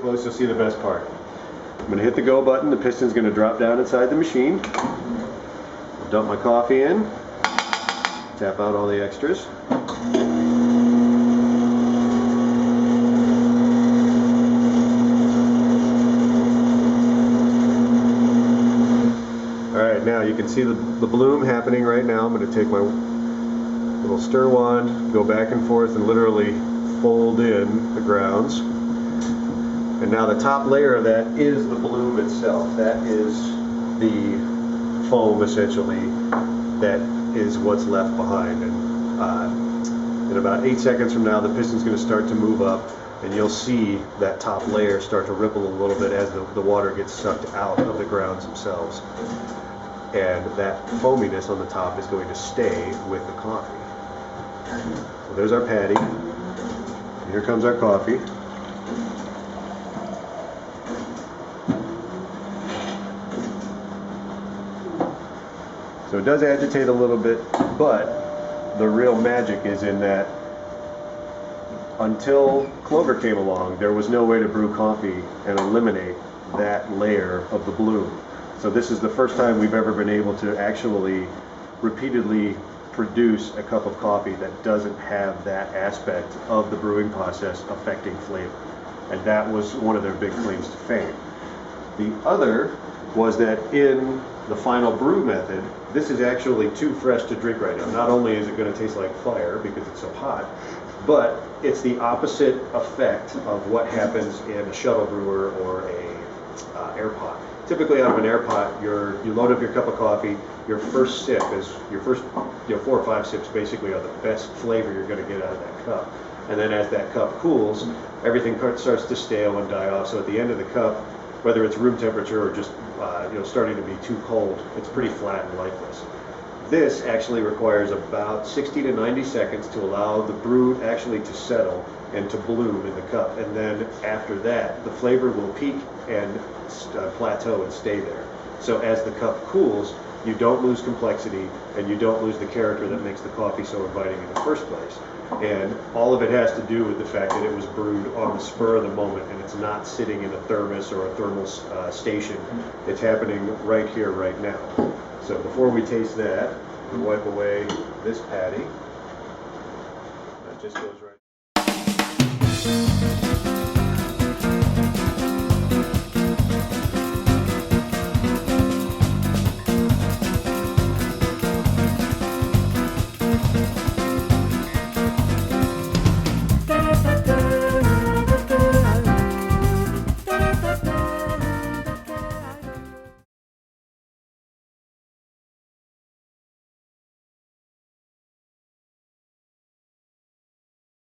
close, you'll see the best part. I'm going to hit the go button. The piston's going to drop down inside the machine. I'll dump my coffee in. Tap out all the extras. Alright, now you can see the bloom happening right now. I'm going to take my little stir wand, go back and forth, and literally fold in the grounds. And now the top layer of that is the bloom itself. That is the foam, essentially, that is what's left behind. And in about 8 seconds from now, the piston's going to start to move up, and you'll see that top layer start to ripple a little bit as the water gets sucked out of the grounds themselves. And that foaminess on the top is going to stay with the coffee. So there's our patty. Here comes our coffee. So it does agitate a little bit, but the real magic is in that until Clover came along, there was no way to brew coffee and eliminate that layer of the bloom. So this is the first time we've ever been able to actually repeatedly produce a cup of coffee that doesn't have that aspect of the brewing process affecting flavor. And that was one of their big claims to fame. The other was that in the final brew method, this is actually too fresh to drink right now. Not only is it going to taste like fire because it's so hot, but it's the opposite effect of what happens in a shuttle brewer or a air pot. Typically out of an air pot, you load up your cup of coffee, your first sip is, your first 4 or 5 sips basically are the best flavor you're going to get out of that cup. And then as that cup cools, everything starts to stale and die off. So at the end of the cup, whether it's room temperature or just starting to be too cold, it's pretty flat and lifeless. This actually requires about 60 to 90 seconds to allow the brew actually to settle and to bloom in the cup. And then after that, the flavor will peak and plateau and stay there. So as the cup cools, you don't lose complexity and you don't lose the character that makes the coffee so inviting in the first place. And all of it has to do with the fact that it was brewed on the spur of the moment, and it's not sitting in a thermos or a thermal station. It's happening right here, right now. So before we taste that, we wipe away this patty. That just goes right